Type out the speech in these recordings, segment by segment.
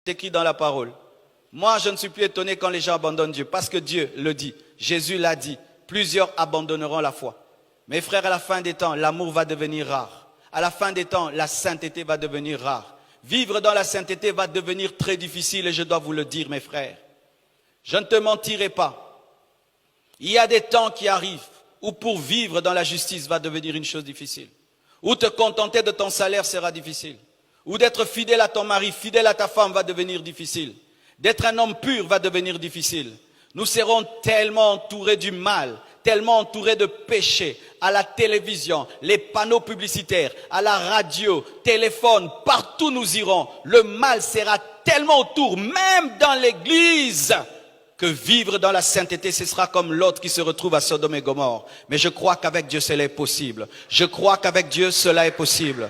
écrit dans la parole. Moi, je ne suis plus étonné quand les gens abandonnent Dieu, parce que Dieu le dit. Jésus l'a dit. Plusieurs abandonneront la foi. Mes frères, à la fin des temps, l'amour va devenir rare. À la fin des temps, la sainteté va devenir rare. Vivre dans la sainteté va devenir très difficile et je dois vous le dire, mes frères. Je ne te mentirai pas. Il y a des temps qui arrivent où pour vivre dans la justice va devenir une chose difficile. Où te contenter de ton salaire sera difficile. Où d'être fidèle à ton mari, fidèle à ta femme va devenir difficile. D'être un homme pur va devenir difficile. Nous serons tellement entourés du mal, tellement entourés de péchés, à la télévision, les panneaux publicitaires, à la radio, téléphone, partout nous irons. Le mal sera tellement autour, même dans l'église, que vivre dans la sainteté, ce sera comme l'autre qui se retrouve à Sodome et Gomorrhe. Mais je crois qu'avec Dieu, cela est possible. Je crois qu'avec Dieu, cela est possible.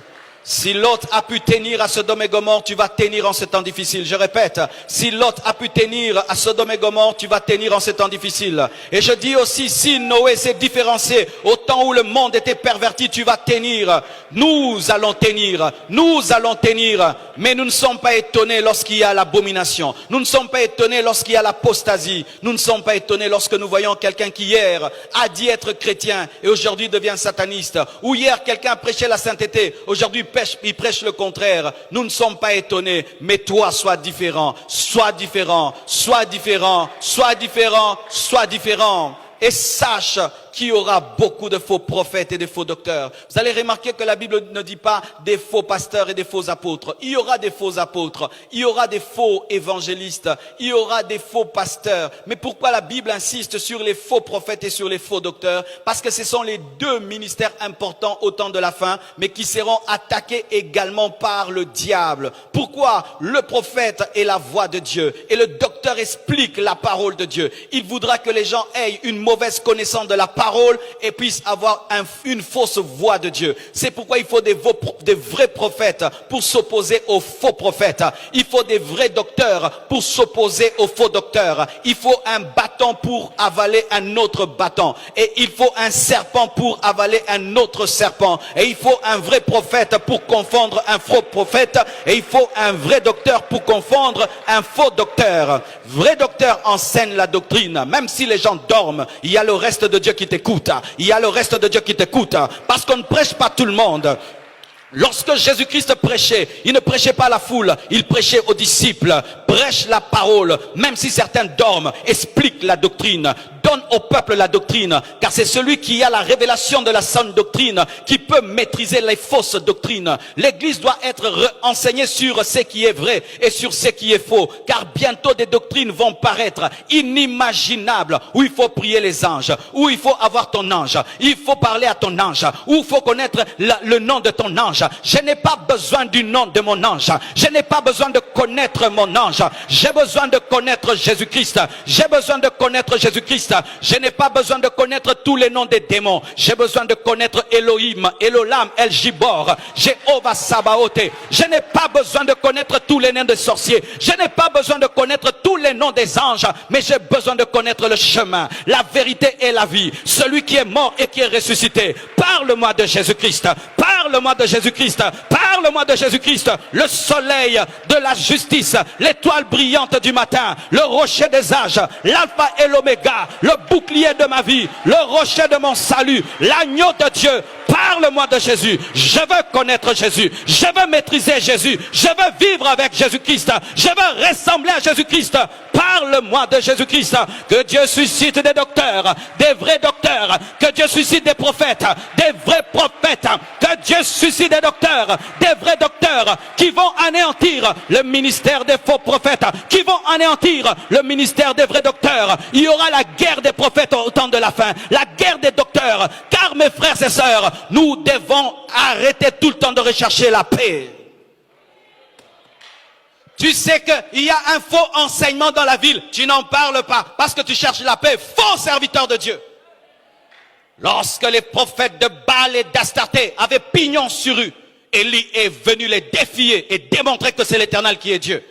Si l'autre a pu tenir à Sodome et Gomorrhe, tu vas tenir en ce temps difficile. Je répète, si l'autre a pu tenir à Sodome et Gomorrhe, tu vas tenir en ce temps difficile. Et je dis aussi, si Noé s'est différencié au temps où le monde était perverti, tu vas tenir. Nous allons tenir. Nous allons tenir. Mais nous ne sommes pas étonnés lorsqu'il y a l'abomination. Nous ne sommes pas étonnés lorsqu'il y a l'apostasie. Nous ne sommes pas étonnés lorsque nous voyons quelqu'un qui hier a dit être chrétien et aujourd'hui devient sataniste. Ou hier quelqu'un prêchait la sainteté, aujourd'hui il prêche le contraire. Nous ne sommes pas étonnés, mais toi sois différent, sois différent, sois différent, sois différent, sois différent. Et sache qu'il y aura beaucoup de faux prophètes et de faux docteurs. Vous allez remarquer que la Bible ne dit pas des faux pasteurs et des faux apôtres. Il y aura des faux apôtres, il y aura des faux évangélistes, il y aura des faux pasteurs. Mais pourquoi la Bible insiste sur les faux prophètes et sur les faux docteurs? Parce que ce sont les deux ministères importants au temps de la fin, mais qui seront attaqués également par le diable. Pourquoi? Le prophète est la voix de Dieu et le docteur explique la parole de Dieu. Il voudra que les gens aient une mauvaise connaissance de la parole et puissent avoir une fausse voix de Dieu. C'est pourquoi il faut des vrais prophètes pour s'opposer aux faux prophètes. Il faut des vrais docteurs pour s'opposer aux faux docteurs. Il faut un bâton pour avaler un autre bâton. Et il faut un serpent pour avaler un autre serpent. Et il faut un vrai prophète pour confondre un faux prophète. Et il faut un vrai docteur pour confondre un faux docteur. Vrai docteur enseigne la doctrine. Même si les gens dorment, il y a le reste de Dieu qui t'écoute. Il y a le reste de Dieu qui t'écoute. Parce qu'on ne prêche pas tout le monde. Lorsque Jésus-Christ prêchait, il ne prêchait pas à la foule, il prêchait aux disciples. Prêche la parole, même si certains dorment, explique la doctrine. Donne au peuple la doctrine, car c'est celui qui a la révélation de la sainte doctrine qui peut maîtriser les fausses doctrines. L'Église doit être enseignée sur ce qui est vrai et sur ce qui est faux, car bientôt des doctrines vont paraître inimaginables, où il faut prier les anges, où il faut avoir ton ange, il faut parler à ton ange, où il faut connaître le nom de ton ange. Je n'ai pas besoin du nom de mon ange, je n'ai pas besoin de connaître mon ange, j'ai besoin de connaître Jésus-Christ, j'ai besoin de connaître Jésus-Christ. Je n'ai pas besoin de connaître tous les noms des démons. J'ai besoin de connaître Elohim, Elolam, El Jibor, Jéhovah Sabaoth. Je n'ai pas besoin de connaître tous les noms des sorciers. Je n'ai pas besoin de connaître tous les noms des anges. Mais j'ai besoin de connaître le chemin, la vérité et la vie. Celui qui est mort et qui est ressuscité. Parle-moi de Jésus-Christ. Parle-moi de Jésus-Christ. Parle-moi de Jésus-Christ. Le soleil de la justice, l'étoile brillante du matin, le rocher des âges, l'alpha et l'oméga, le bouclier de ma vie, le rocher de mon salut, l'agneau de Dieu. Parle-moi de Jésus. Je veux connaître Jésus. Je veux maîtriser Jésus. Je veux vivre avec Jésus-Christ. Je veux ressembler à Jésus-Christ. Parle-moi de Jésus-Christ. Que Dieu suscite des docteurs, des vrais docteurs. Que Dieu suscite des prophètes, des vrais prophètes. Que Dieu suscite des docteurs, des vrais docteurs qui vont anéantir le ministère des faux prophètes, qui vont anéantir le ministère des vrais docteurs. Il y aura la guerre des prophètes au temps de la fin, la guerre des docteurs. Car mes frères et sœurs, nous devons arrêter tout le temps de rechercher la paix. Tu sais qu'il y a un faux enseignement dans la ville, tu n'en parles pas parce que tu cherches la paix. Faux serviteur de Dieu. Lorsque les prophètes de Baal et d'Astarté avaient pignon sur rue, Élie est venu les défier et démontrer que c'est l'Éternel qui est Dieu.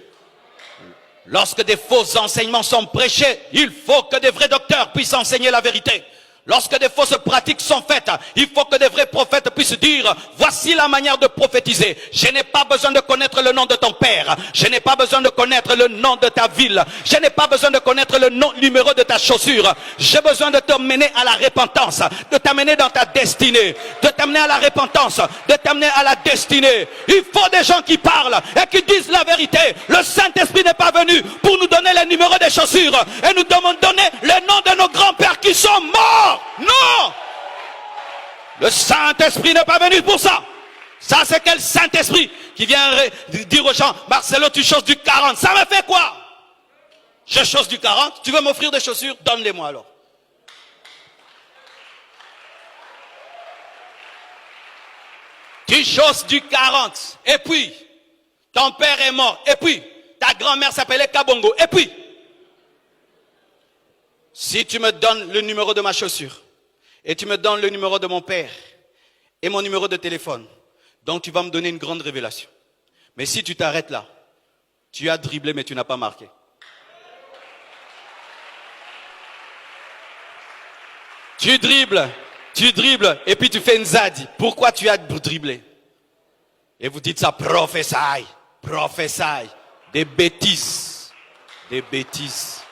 Lorsque des faux enseignements sont prêchés, il faut que des vrais docteurs puissent enseigner la vérité. Lorsque des fausses pratiques sont faites, il faut que des vrais prophètes puissent dire, voici la manière de prophétiser. Je n'ai pas besoin de connaître le nom de ton père. Je n'ai pas besoin de connaître le nom de ta ville. Je n'ai pas besoin de connaître le numéro de ta chaussure. J'ai besoin de t'amener à la repentance, de t'amener dans ta destinée, de t'amener à la repentance, de t'amener à la destinée. Il faut des gens qui parlent et qui disent la vérité. Le Saint-Esprit n'est pas venu pour nous donner les numéros des chaussures et nous donner le nom de nos grands-pères qui sont morts. Non! Le Saint-Esprit n'est pas venu pour ça. Ça, c'est quel Saint-Esprit qui vient dire aux gens, Marcelo, tu choses du 40. Ça me fait quoi? Je chose du 40. Tu veux m'offrir des chaussures? Donne-les-moi alors. Tu choses du 40. Et puis, ton père est mort. Et puis, ta grand-mère s'appelait Kabongo. Et puis, si tu me donnes le numéro de ma chaussure, et tu me donnes le numéro de mon père, et mon numéro de téléphone, donc tu vas me donner une grande révélation. Mais si tu t'arrêtes là, tu as dribblé mais tu n'as pas marqué. Tu dribbles, et puis tu fais une zadi. Pourquoi tu as dribblé? Et vous dites ça, prophétie. Des bêtises. Des bêtises.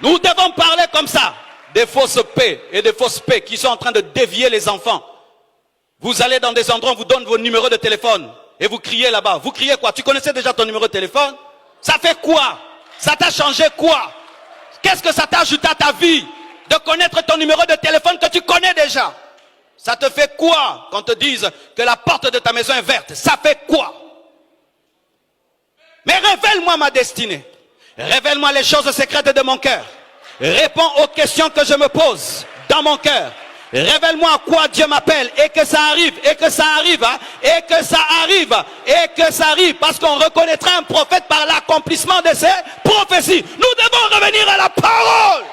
Nous devons parler comme ça. Des fausses paix et des fausses paix qui sont en train de dévier les enfants. Vous allez dans des endroits, on vous donne vos numéros de téléphone et vous criez là-bas. Vous criez quoi? Tu connaissais déjà ton numéro de téléphone? Ça fait quoi? Ça t'a changé quoi? Qu'est-ce que ça t'a ajouté à ta vie de connaître ton numéro de téléphone que tu connais déjà? Ça te fait quoi quand on te dise que la porte de ta maison est verte? Ça fait quoi? Mais révèle-moi ma destinée. Révèle-moi les choses secrètes de mon cœur. Réponds aux questions que je me pose dans mon cœur. Révèle-moi à quoi Dieu m'appelle et que ça arrive, et que ça arrive, hein, et que ça arrive, et que ça arrive. Parce qu'on reconnaîtra un prophète par l'accomplissement de ses prophéties. Nous devons revenir à la parole.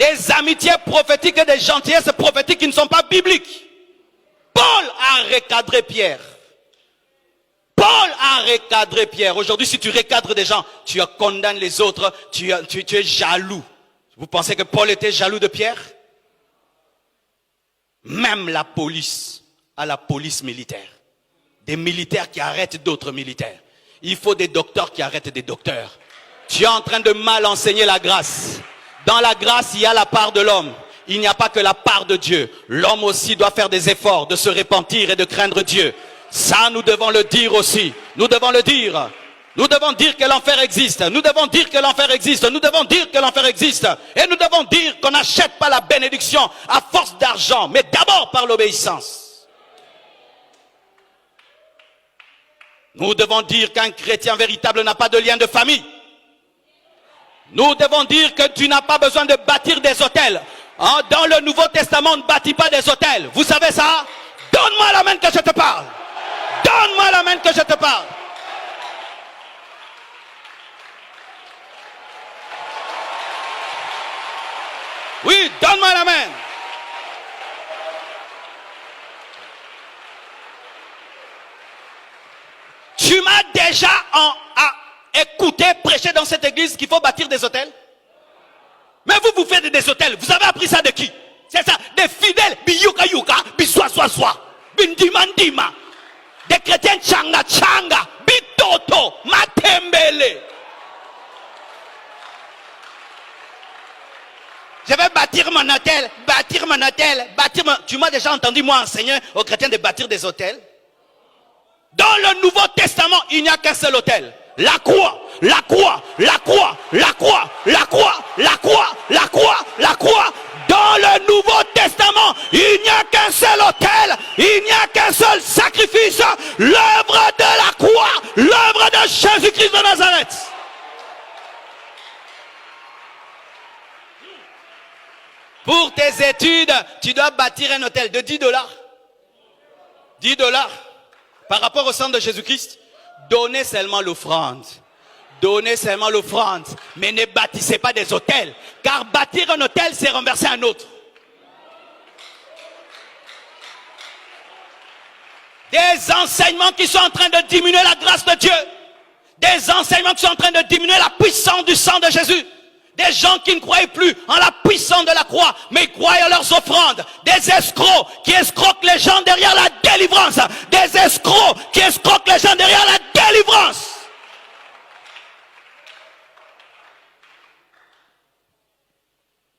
Des amitiés prophétiques et des gentillesses prophétiques qui ne sont pas bibliques. Paul a recadré Pierre. Paul a recadré Pierre. Aujourd'hui, si tu recadres des gens, tu condamnes les autres, tu es jaloux. Vous pensez que Paul était jaloux de Pierre? Même la police, à la police militaire. Des militaires qui arrêtent d'autres militaires. Il faut des docteurs qui arrêtent des docteurs. Tu es en train de mal enseigner la grâce. Dans la grâce, il y a la part de l'homme. Il n'y a pas que la part de Dieu. L'homme aussi doit faire des efforts de se repentir et de craindre Dieu. Ça, nous devons le dire aussi. Nous devons le dire. Nous devons dire que l'enfer existe. Nous devons dire que l'enfer existe. Nous devons dire que l'enfer existe. Et nous devons dire qu'on n'achète pas la bénédiction à force d'argent, mais d'abord par l'obéissance. Nous devons dire qu'un chrétien véritable n'a pas de lien de famille. Nous devons dire que tu n'as pas besoin de bâtir des hôtels. Dans le Nouveau Testament, on ne bâtit pas des hôtels. Vous savez ça? Donne-moi la main que je te parle. Donne-moi la main que je te parle. Oui, donne-moi la main. Tu m'as déjà écouté prêcher dans cette église qu'il faut bâtir des hôtels? Mais vous faites des hôtels. Vous avez appris ça de qui? C'est ça, des fidèles, biyuka yuka, biswa swa swa, bindima ndima, des chrétiens changa changa, bitoto, matembele. Je vais bâtir mon hôtel, Tu m'as déjà entendu moi enseigner aux chrétiens de bâtir des hôtels? Dans le Nouveau Testament, il n'y a qu'un seul hôtel. La croix, la croix, la croix, la croix, la croix, la croix, la croix, la croix. Dans le Nouveau Testament, il n'y a qu'un seul autel, il n'y a qu'un seul sacrifice, l'œuvre de la croix, l'œuvre de Jésus-Christ de Nazareth. Pour tes études, tu dois bâtir un hôtel de $10. $10 par rapport au sang de Jésus-Christ. Donnez seulement l'offrande. Donnez seulement l'offrande. Mais ne bâtissez pas des hôtels. Car bâtir un hôtel, c'est renverser un autre. Des enseignements qui sont en train de diminuer la grâce de Dieu. Des enseignements qui sont en train de diminuer la puissance du sang de Jésus. Des gens qui ne croyaient plus en la puissance de la croix, mais ils croyaient en leurs offrandes. Des escrocs qui escroquent les gens derrière la délivrance. Des escrocs qui escroquent les gens derrière la délivrance.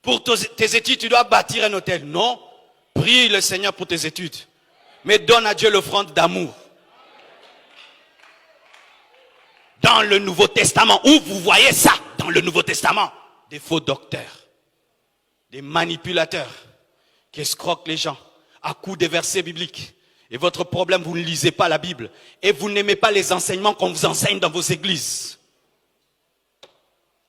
Pour tes études, tu dois bâtir un hôtel. Non, prie le Seigneur pour tes études. Mais donne à Dieu l'offrande d'amour. Dans le Nouveau Testament, où vous voyez ça, dans le Nouveau Testament, des faux docteurs, des manipulateurs qui escroquent les gens à coups des versets bibliques. Et votre problème, vous ne lisez pas la Bible et vous n'aimez pas les enseignements qu'on vous enseigne dans vos églises.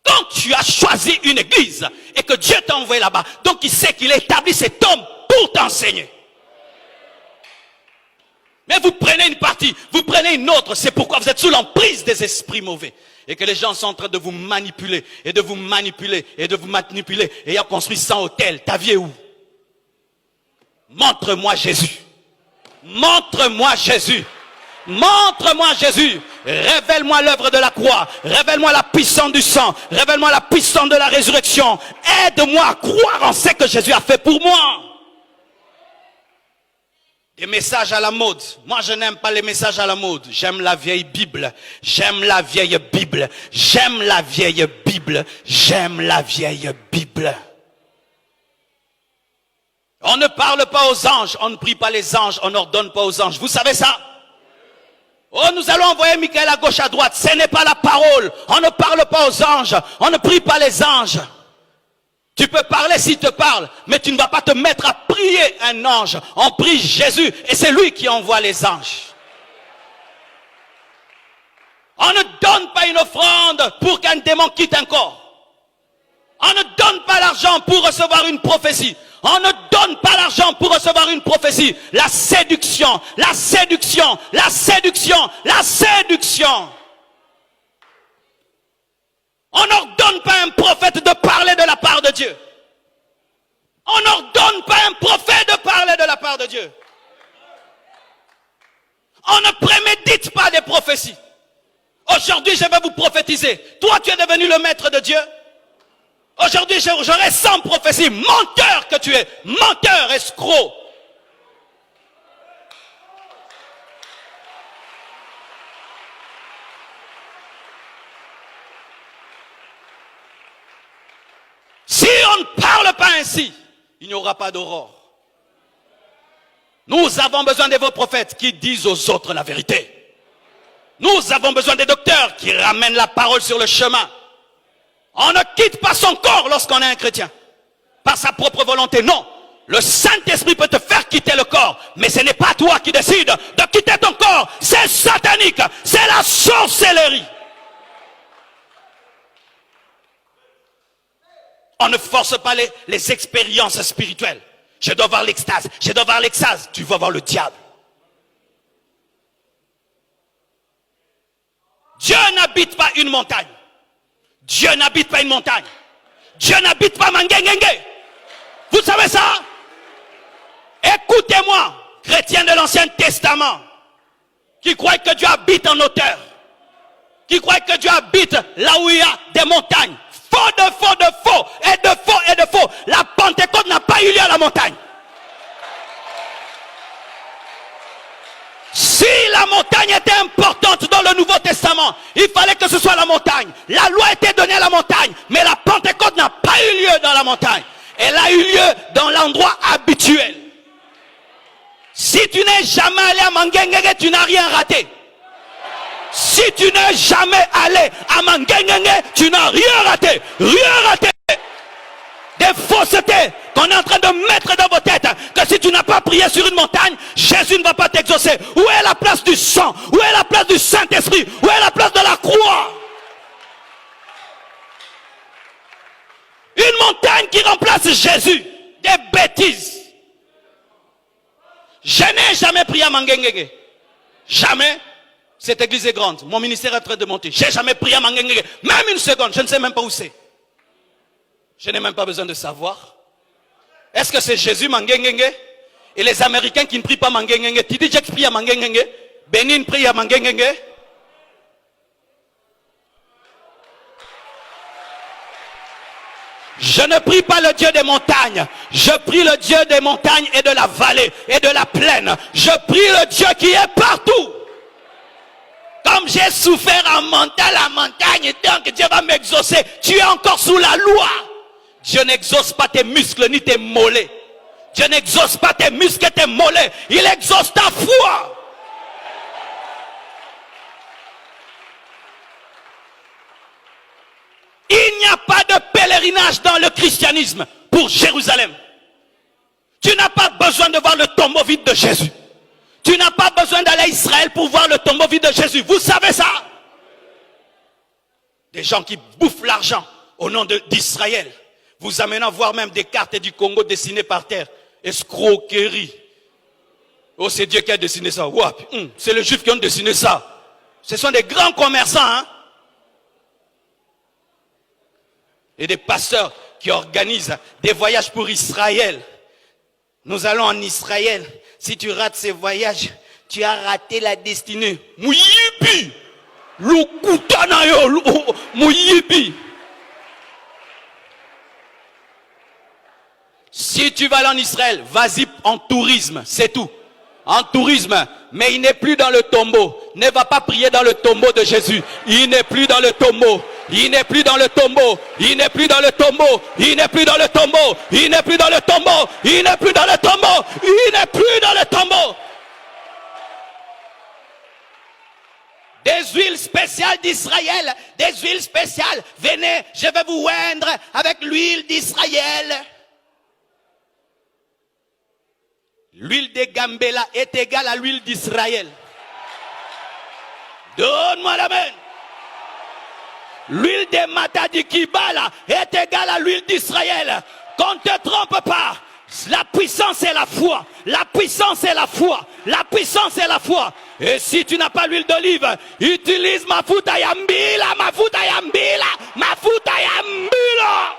Quand tu as choisi une église et que Dieu t'a envoyé là-bas, donc il sait qu'il a établi cet homme pour t'enseigner. Mais vous prenez une partie, vous prenez une autre, c'est pourquoi vous êtes sous l'emprise des esprits mauvais. Et que les gens sont en train de vous manipuler, et de vous manipuler, et de vous manipuler. Et ayant construit 100 hôtels, ta vie est où? Montre-moi Jésus. Montre-moi Jésus. Montre-moi Jésus. Révèle-moi l'œuvre de la croix. Révèle-moi la puissance du sang. Révèle-moi la puissance de la résurrection. Aide-moi à croire en ce que Jésus a fait pour moi. Des messages à la mode. Moi, je n'aime pas les messages à la mode. J'aime la vieille Bible. J'aime la vieille Bible. J'aime la vieille Bible. J'aime la vieille Bible. On ne parle pas aux anges. On ne prie pas les anges. On n'ordonne pas aux anges. Vous savez ça? Oh, nous allons envoyer Michael à gauche, à droite. Ce n'est pas la parole. On ne parle pas aux anges. On ne prie pas les anges. Tu peux parler s'il te parle, mais tu ne vas pas te mettre à prier un ange. On prie Jésus et c'est lui qui envoie les anges. On ne donne pas une offrande pour qu'un démon quitte un corps. On ne donne pas l'argent pour recevoir une prophétie. On ne donne pas l'argent pour recevoir une prophétie. La séduction, la séduction, la séduction, la séduction. On n'ordonne pas un prophète de parler de la part de Dieu. On n'ordonne pas un prophète de parler de la part de Dieu. On ne prémédite pas des prophéties. Aujourd'hui, je vais vous prophétiser. Toi, tu es devenu le maître de Dieu. Aujourd'hui, j'aurai 100 prophéties. Menteur que tu es. Menteur, escroc. Si on ne parle pas ainsi, il n'y aura pas d'aurore. Nous avons besoin de vos prophètes qui disent aux autres la vérité. Nous avons besoin des docteurs qui ramènent la parole sur le chemin. On ne quitte pas son corps lorsqu'on est un chrétien. Par sa propre volonté, non. Le Saint-Esprit peut te faire quitter le corps, mais ce n'est pas toi qui décides de quitter ton corps. C'est satanique, c'est la sorcellerie. On ne force pas les expériences spirituelles. Je dois voir l'extase, je dois voir l'extase. Tu vas voir le diable. Dieu n'habite pas une montagne. Dieu n'habite pas une montagne. Dieu n'habite pas Mangengenge. Vous savez ça? Écoutez-moi, chrétiens de l'Ancien Testament, qui croient que Dieu habite en hauteur, qui croient que Dieu habite là où il y a des montagnes. Faux de faux de faux, et de faux et de faux. La Pentecôte n'a pas eu lieu à la montagne. Si la montagne était importante dans le Nouveau Testament, il fallait que ce soit la montagne. La loi était donnée à la montagne, mais la Pentecôte n'a pas eu lieu dans la montagne. Elle a eu lieu dans l'endroit habituel. Si tu n'es jamais allé à Mangengenge, tu n'as rien raté. Si tu n'es jamais allé à Mangengenge, tu n'as rien raté. Rien raté. Des faussetés qu'on est en train de mettre dans vos têtes. Que si tu n'as pas prié sur une montagne, Jésus ne va pas t'exaucer. Où est la place du sang? Où est la place du Saint-Esprit? Où est la place de la croix? Une montagne qui remplace Jésus. Des bêtises. Je n'ai jamais prié à Mangengenge. Jamais. Cette église est grande. Mon ministère est en train de monter. J'ai jamais prié à Mangengenge. Même une seconde. Je ne sais même pas où c'est. Je n'ai même pas besoin de savoir. Est-ce que c'est Jésus Mangengenge? Et les Américains qui ne prient pas Mangengenge? TD Jakes prie à Mangengenge? Benin prie à Mangengenge? Je ne prie pas le Dieu des montagnes. Je prie le Dieu des montagnes et de la vallée et de la plaine. Je prie le Dieu qui est partout. Comme j'ai souffert en montant la montagne, tant que Dieu va m'exaucer, tu es encore sous la loi. Dieu n'exauce pas tes muscles ni tes mollets. Dieu n'exauce pas tes muscles et tes mollets. Il exauce ta foi. Il n'y a pas de pèlerinage dans le christianisme pour Jérusalem. Tu n'as pas besoin de voir le tombeau vide de Jésus. Tu n'as pas besoin d'aller à Israël pour voir le tombeau vide de Jésus. Vous savez ça? Des gens qui bouffent l'argent au nom d'Israël. Vous amenant voir même des cartes du Congo dessinées par terre. Escroquerie. Oh, c'est Dieu qui a dessiné ça. C'est les Juifs qui ont dessiné ça. Ce sont des grands commerçants, hein? Et des pasteurs qui organisent des voyages pour Israël. Nous allons en Israël. Si tu rates ces voyages, tu as raté la destinée. Mouyibi! Lukutanayo! Mouyibi! Si tu vas aller en Israël, vas-y en tourisme, c'est tout. En tourisme, mais il n'est plus dans le tombeau. Ne va pas prier dans le tombeau de Jésus. Il n'est plus dans le tombeau. Il n'est plus dans le tombeau. Il n'est plus dans le tombeau. Il n'est plus dans le tombeau. Il n'est plus dans le tombeau. Il n'est plus dans le tombeau. Il n'est plus dans le tombeau. Des huiles spéciales d'Israël. Des huiles spéciales. Venez, je vais vous oindre avec l'huile d'Israël. L'huile de Gambela est égale à l'huile d'Israël. Donne-moi l'amen. L'huile de Matadi Kibala est égale à l'huile d'Israël. Qu'on ne te trompe pas. La puissance est la foi. La puissance est la foi. La puissance est la foi. Et si tu n'as pas l'huile d'olive, utilise mafuta yambila, mafuta yambila, mafuta yambila.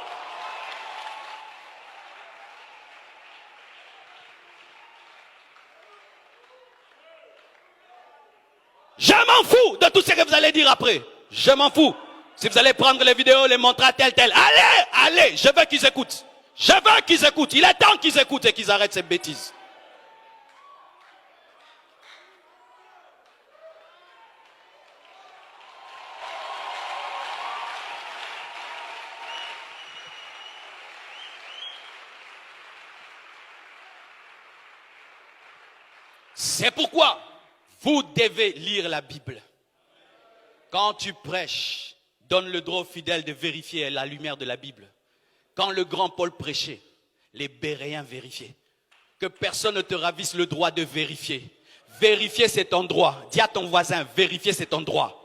Je m'en fous de tout ce que vous allez dire après. Je m'en fous. Si vous allez prendre les vidéos, les montrer à tel. Allez, je veux qu'ils écoutent. Je veux qu'ils écoutent. Il est temps qu'ils écoutent et qu'ils arrêtent ces bêtises. C'est pourquoi vous devez lire la Bible. Quand tu prêches, donne le droit aux fidèles de vérifier la lumière de la Bible. Quand le grand Paul prêchait, les Béréens vérifiaient. Que personne ne te ravisse le droit de vérifier. Vérifier cet endroit. Dis à ton voisin, vérifier cet endroit.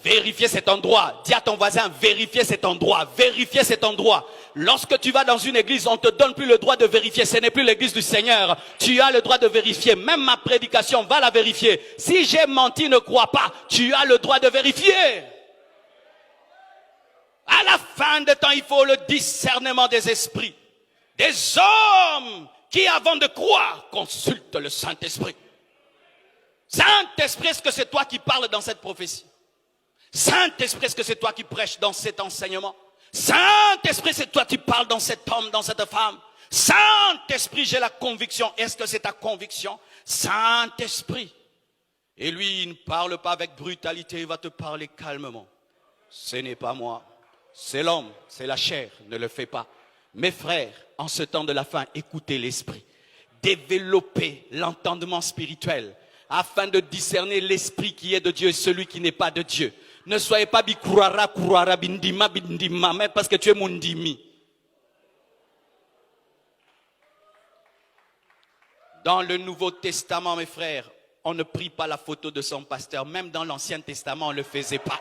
Vérifier cet endroit. Dis à ton voisin, vérifier cet endroit. Vérifier cet endroit. Lorsque tu vas dans une église, on ne te donne plus le droit de vérifier. Ce n'est plus l'église du Seigneur. Tu as le droit de vérifier. Même ma prédication, va la vérifier. Si j'ai menti, ne crois pas. Tu as le droit de vérifier. À la fin des temps, il faut le discernement des esprits. Des hommes qui, avant de croire, consultent le Saint-Esprit. Saint-Esprit, est-ce que c'est toi qui parles dans cette prophétie? Saint-Esprit, est-ce que c'est toi qui prêches dans cet enseignement? Saint-Esprit, c'est toi qui parles dans cet homme, dans cette femme? Saint-Esprit, j'ai la conviction. Est-ce que c'est ta conviction? Saint-Esprit. Et lui, il ne parle pas avec brutalité, il va te parler calmement. Ce n'est pas moi. C'est l'homme, c'est la chair, ne le fais pas. Mes frères, en ce temps de la fin, écoutez l'esprit. Développez l'entendement spirituel afin de discerner l'esprit qui est de Dieu et celui qui n'est pas de Dieu. Ne soyez pas bikurara, kurara, bindima, bindima, mais parce que tu es mundimi. Dans le Nouveau Testament, mes frères, on ne prie pas la photo de son pasteur. Même dans l'Ancien Testament, on ne le faisait pas.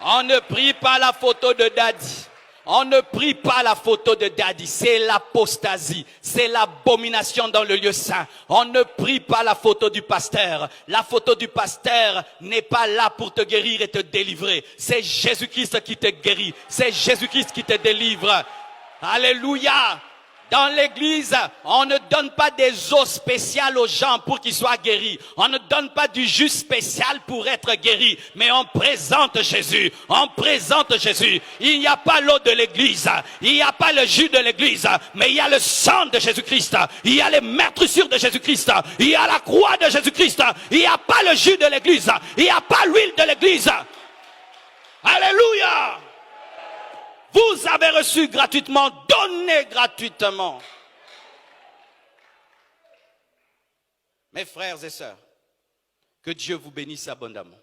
On ne prie pas la photo de Daddy. On ne prie pas la photo de Daddy. C'est l'apostasie. C'est l'abomination dans le lieu saint. On ne prie pas la photo du pasteur. La photo du pasteur n'est pas là pour te guérir et te délivrer. C'est Jésus-Christ qui te guérit. C'est Jésus-Christ qui te délivre. Alléluia. Dans l'église, on ne donne pas des eaux spéciales aux gens pour qu'ils soient guéris. On ne donne pas du jus spécial pour être guéri. Mais on présente Jésus. On présente Jésus. Il n'y a pas l'eau de l'église. Il n'y a pas le jus de l'église. Mais il y a le sang de Jésus-Christ. Il y a les meurtrissures de Jésus-Christ. Il y a la croix de Jésus-Christ. Il n'y a pas le jus de l'église. Il n'y a pas l'huile de l'église. Alléluia. Vous avez reçu gratuitement, donnez gratuitement. Mes frères et sœurs, que Dieu vous bénisse abondamment.